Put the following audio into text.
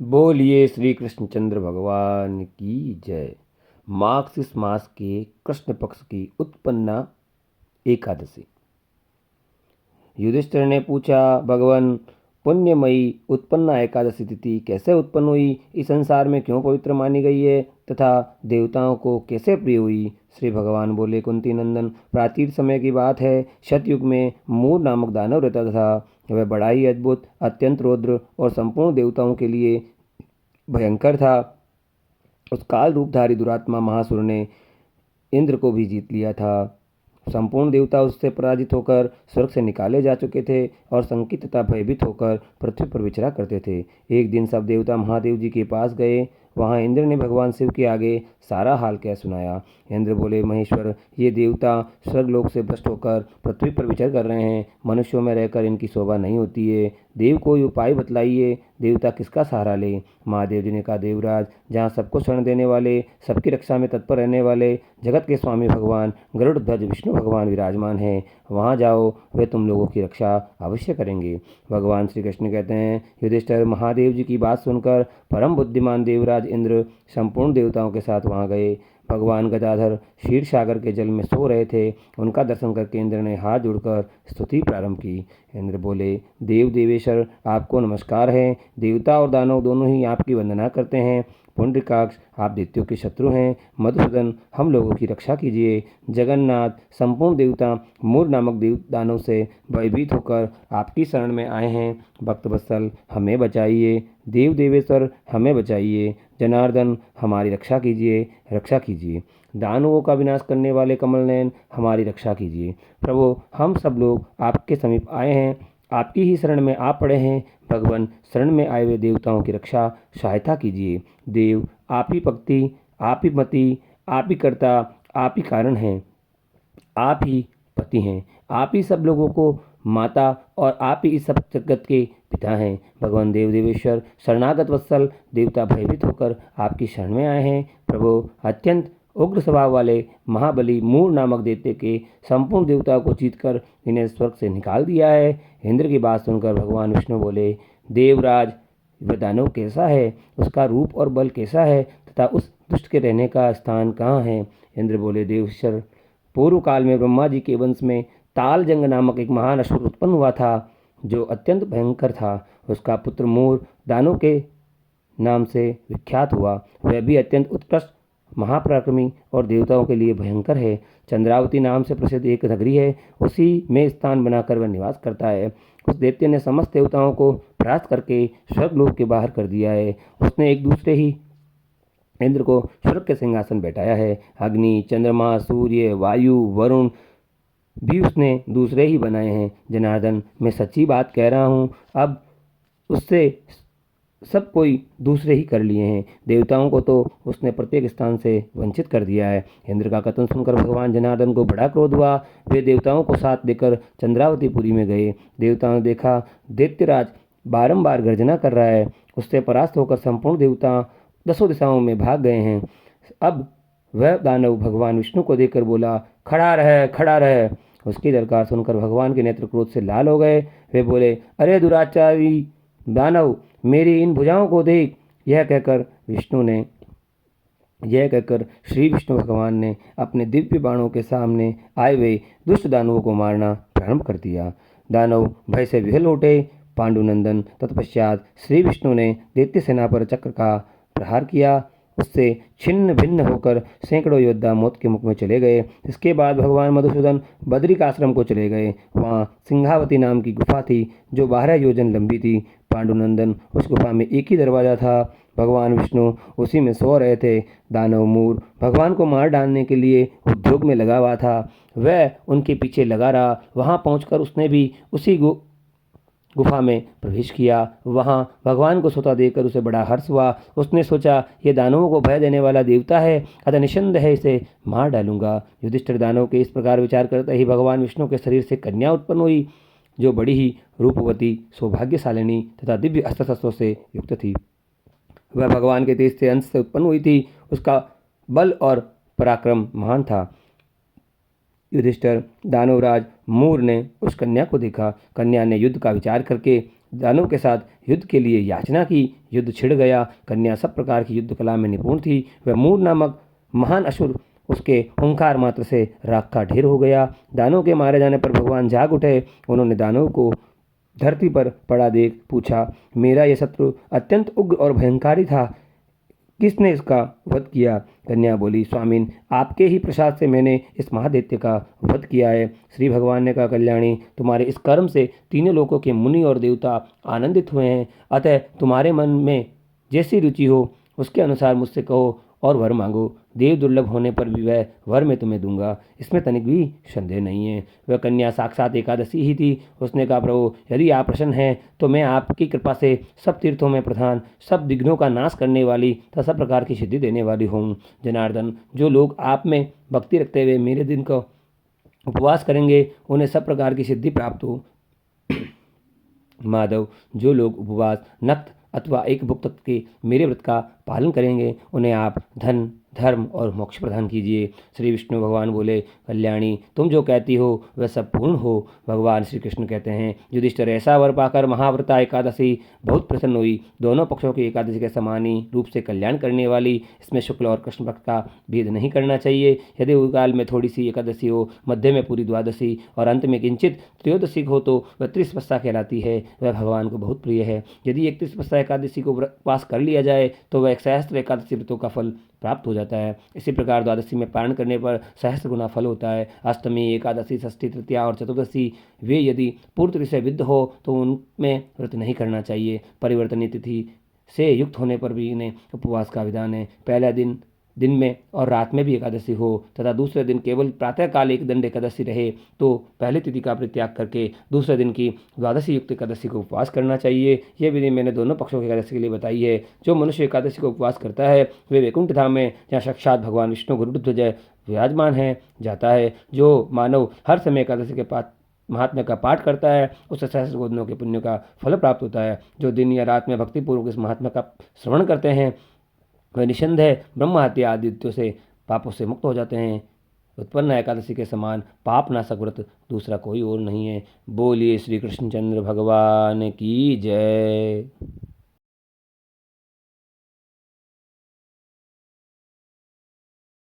बोलिए श्री कृष्णचंद्र भगवान की जय। मार्गशीर्ष मास के कृष्ण पक्ष की उत्पन्ना एकादशी। युधिष्ठिर ने पूछा, भगवान, पुण्यमयी उत्पन्ना एकादशी तिथि कैसे उत्पन्न हुई? इस संसार में क्यों पवित्र मानी गई है तथा देवताओं को कैसे प्रिय हुई? श्री भगवान बोले, कुंती नंदन, प्राचीन समय की बात है। सतयुग में मूर नामक दानव रहता था। वह बड़ा ही अद्भुत, अत्यंत रौद्र और संपूर्ण देवताओं के लिए भयंकर था। उस काल रूपधारी दुरात्मा महासुर ने इंद्र को भी जीत लिया था। संपूर्ण देवता उससे पराजित होकर स्वर्ग से निकाले जा चुके थे और शंकित तथा भयभीत होकर पृथ्वी पर विचरा करते थे। एक दिन सब देवता महादेव जी के पास गए। वहां इंद्र ने भगवान शिव के आगे सारा हाल कह सुनाया। इंद्र बोले, महेश्वर, ये देवता स्वर्गलोक से भ्रष्ट होकर पृथ्वी पर विचर कर रहे हैं। मनुष्यों में रहकर इनकी शोभा नहीं होती है। देव कोई उपाय बतलाइए, देवता किसका सहारा ले? महादेव जी ने कहा, देवराज, जहाँ सबको शरण देने वाले, सबकी रक्षा में तत्पर रहने वाले जगत के स्वामी भगवान गरुड़ ध्वज विष्णु भगवान विराजमान हैं, वहाँ जाओ, वे तुम लोगों की रक्षा अवश्य करेंगे। भगवान श्री कृष्ण कहते हैं, युधिष्ठिर महादेव जी की बात सुनकर परम बुद्धिमान देवराज इंद्र संपूर्ण देवताओं के साथ वहाँ गए। भगवान गदाधर क्षीर सागर के जल में सो रहे थे। उनका दर्शन करके इंद्र ने हाथ जोड़कर स्तुति प्रारंभ की। इंद्र बोले, देव देवेश्वर, आपको नमस्कार है। देवता और दानव दोनों ही आपकी वंदना करते हैं। पुंडरीकाक्ष, आप दैत्यों के शत्रु हैं। मधुसूदन, हम लोगों की रक्षा कीजिए। जगन्नाथ, संपूर्ण देवता मूर नामक देव दानव से भयभीत होकर आपकी शरण में आए हैं। भक्तवत्सल, हमें बचाइए। देव देवेश्वर, हमें बचाइए। जनार्दन, हमारी रक्षा कीजिए, रक्षा कीजिए। दानवों का विनाश करने वाले कमल नयन, हमारी रक्षा कीजिए। प्रभु, हम सब लोग आपके समीप आए हैं, आपकी ही शरण में आ पड़े हैं। भगवान, शरण में आए हुए देवताओं की रक्षा सहायता कीजिए। देव, आप ही भक्ति, आप ही मति, आप ही कर्ता, आप ही कारण हैं, आप ही पति हैं, आप ही सब लोगों को माता और आप ही इस सब जगत के पिता हैं। भगवान देव देवेश्वर, शरणागत वत्सल देवता भयभीत होकर आपकी शरण में आए हैं। प्रभु, अत्यंत उग्र स्वभाव वाले महाबली मूर नामक दैत्य के संपूर्ण देवताओं को जीतकर इन्हें स्वर्ग से निकाल दिया है। इंद्र की बात सुनकर भगवान विष्णु बोले, देवराज, वह दानव कैसा है? उसका रूप और बल कैसा है तथा उस दुष्ट के रहने का स्थान कहाँ है? इंद्र बोले, देवेश्वर, पूर्व काल में ब्रह्मा जी के वंश में तालजंग नामक एक महान असुर उत्पन्न हुआ था, जो अत्यंत भयंकर था। उसका पुत्र मूर दानव के नाम से विख्यात हुआ। वह भी अत्यंत उत्कृष्ट, महापराक्रमी और देवताओं के लिए भयंकर है। चंद्रावती नाम से प्रसिद्ध एक नगरी है, उसी में स्थान बनाकर वह निवास करता है। उस दैत्य ने समस्त देवताओं को परास्त करके स्वर्गलोक के बाहर कर दिया है। उसने एक दूसरे ही इंद्र को स्वर्ग के सिंहासन बैठाया है। अग्नि, चंद्रमा, सूर्य, वायु, वरुण भी उसने दूसरे ही बनाए हैं। जनार्दन, मैं सच्ची बात कह रहा हूँ, अब उससे सब कोई दूसरे ही कर लिए हैं। देवताओं को तो उसने प्रत्येक स्थान से वंचित कर दिया है। इंद्र का कथन सुनकर भगवान जनार्दन को बड़ा क्रोध हुआ। वे देवताओं को साथ देकर चंद्रावतीपुरी में गए। देवताओं ने देखा, दैत्यराज बारंबार गर्जना कर रहा है। उससे परास्त होकर संपूर्ण देवता दसों दिशाओं में भाग गए हैं। अब वह दानव भगवान विष्णु को देखकर बोला, खड़ा रह, खड़ा रह। उसकी ललकार सुनकर भगवान के नेत्र क्रोध से लाल हो गए। वे बोले, अरे दुराचारी दानव, मेरी इन भुजाओं को देख। यह कहकर श्री विष्णु भगवान ने अपने दिव्य बाणों के सामने आए हुए दुष्ट दानवों को मारना प्रारंभ कर दिया। दानव भय से विहल उठे। पांडुनंदन, तत्पश्चात श्री विष्णु ने दैत्य सेना पर चक्र का प्रहार किया। उससे छिन्न भिन्न होकर सैकड़ों योद्धा मौत के मुख में चले गए। इसके बाद भगवान मधुसूदन बद्रिक आश्रम को चले गए। वहाँ सिंहावती नाम की गुफा थी, जो 12 योजन लंबी थी। पांडुनंदन, उस गुफा में एक ही दरवाजा था। भगवान विष्णु उसी में सो रहे थे। दानव मूर भगवान को मार डालने के लिए उद्योग में लगा हुआ था। वह उनके पीछे लगा रहा। वहाँ पहुँचकर उसने भी उसी गुफा में प्रवेश किया। वहाँ भगवान को सोता देखकर उसे बड़ा हर्ष हुआ। उसने सोचा, ये दानवों को भय देने वाला देवता है, अतः निस्संदेह है इसे मार डालूंगा। युधिष्ठिर दानव के इस प्रकार विचार करते ही भगवान विष्णु के शरीर से कन्या उत्पन्न हुई, जो बड़ी ही रूपवती, सौभाग्यशालिनी तथा दिव्य अस्त्र शस्त्रों से युक्त थी। वह भगवान के तेज से अंश से उत्पन्न हुई थी। उसका बल और पराक्रम महान था। युधिष्ठिर दानवराज मूर ने उस कन्या को देखा। कन्या ने युद्ध का विचार करके दानव के साथ युद्ध के लिए याचना की। युद्ध छिड़ गया। कन्या सब प्रकार की युद्ध कला में निपुण थी। वह मूर नामक महान असुर उसके हुंकार मात्र से राख का ढेर हो गया। दानव के मारे जाने पर भगवान जाग उठे। उन्होंने दानव को धरती पर पड़ा देख पूछा, मेरा यह शत्रु अत्यंत उग्र और भयंकारी था, किसने इसका वध किया? कन्या बोली, स्वामीन, आपके ही प्रसाद से मैंने इस महादैत्य का वध किया है। श्री भगवान ने कहा, कल्याणी, तुम्हारे इस कर्म से तीनों लोकों के मुनि और देवता आनंदित हुए हैं। अतः तुम्हारे मन में जैसी रुचि हो उसके अनुसार मुझसे कहो और वर मांगो। देव दुर्लभ होने पर भी वह वर मैं तुम्हें दूंगा, इसमें तनिक भी संदेह नहीं है। वह कन्या साक्षात एकादशी ही थी। उसने कहा, प्रभु, यदि आप प्रसन्न हैं तो मैं आपकी कृपा से सब तीर्थों में प्रधान, सब विघ्नों का नाश करने वाली तथा सब प्रकार की सिद्धि देने वाली हूँ। जनार्दन, जो लोग आप में भक्ति रखते हुए मेरे दिन का उपवास करेंगे उन्हें सब प्रकार की सिद्धि प्राप्त हो। माधव, जो लोग उपवास, नक्त अथवा एक भुक्त के मेरे व्रत का पालन करेंगे उन्हें आप धन, धर्म और मोक्ष प्रदान कीजिए। श्री विष्णु भगवान बोले, कल्याणी, तुम जो कहती हो वह सब पूर्ण हो। भगवान श्री कृष्ण कहते हैं, युधिष्ठिर, ऐसा वर पाकर महाव्रता एकादशी बहुत प्रसन्न हुई। दोनों पक्षों की एकादशी के समान ही रूप से कल्याण करने वाली, इसमें शुक्ल और कृष्ण पक्ष का भेद नहीं करना चाहिए। यदि काल में थोड़ी सी एकादशी हो, मध्य में पूरी द्वादशी और अंत में किंचित त्रयोदशी हो तो वह त्रिस्पस्ता कहलाती है। वह भगवान को बहुत प्रिय है। यदि एक त्रिस्पस्ता एकादशी को उपवास कर लिया जाए तो वह एक सहस्त्र एकादशी व्रतों का फल प्राप्त हो जाता है। इसी प्रकार द्वादशी में पारण करने पर सहस्त्र गुना फल होता है। अष्टमी, एकादशी, षष्ठी, तृतीया और चतुर्दशी वे यदि पूर्ति से विद्ध हो तो उनमें व्रत नहीं करना चाहिए। परिवर्तनीय तिथि से युक्त होने पर भी इन्हें उपवास का विधान है। पहला दिन में और रात में भी एकादशी हो तथा दूसरे दिन केवल प्रातःकाल एक दंड एकादशी रहे तो पहली तिथि का परित्याग करके दूसरे दिन की द्वादशी युक्त एकादशी को उपवास करना चाहिए। यह विधि मैंने दोनों पक्षों की एकादशी के लिए बताई है। जो मनुष्य एकादशी को उपवास करता है वे वैकुंठ धाम में, जहाँ साक्षात भगवान विष्णु गरुड़ध्वज विराजमान है, जाता है। जो मानव हर समय एकादशी के महात्म्य का पाठ करता है उसे सहस्त्र गोदिनों के पुण्य का फल प्राप्त होता है। जो दिन या रात में भक्तिपूर्वक इस महात्म्य का श्रवण करते हैं वह निसंदेह ब्रह्म हत्या आदित्यों से पापों से मुक्त हो जाते हैं। उत्पन्न एकादशी के समान पाप नाशक व्रत दूसरा कोई और नहीं है। बोलिए श्री कृष्णचंद्र भगवान की जय।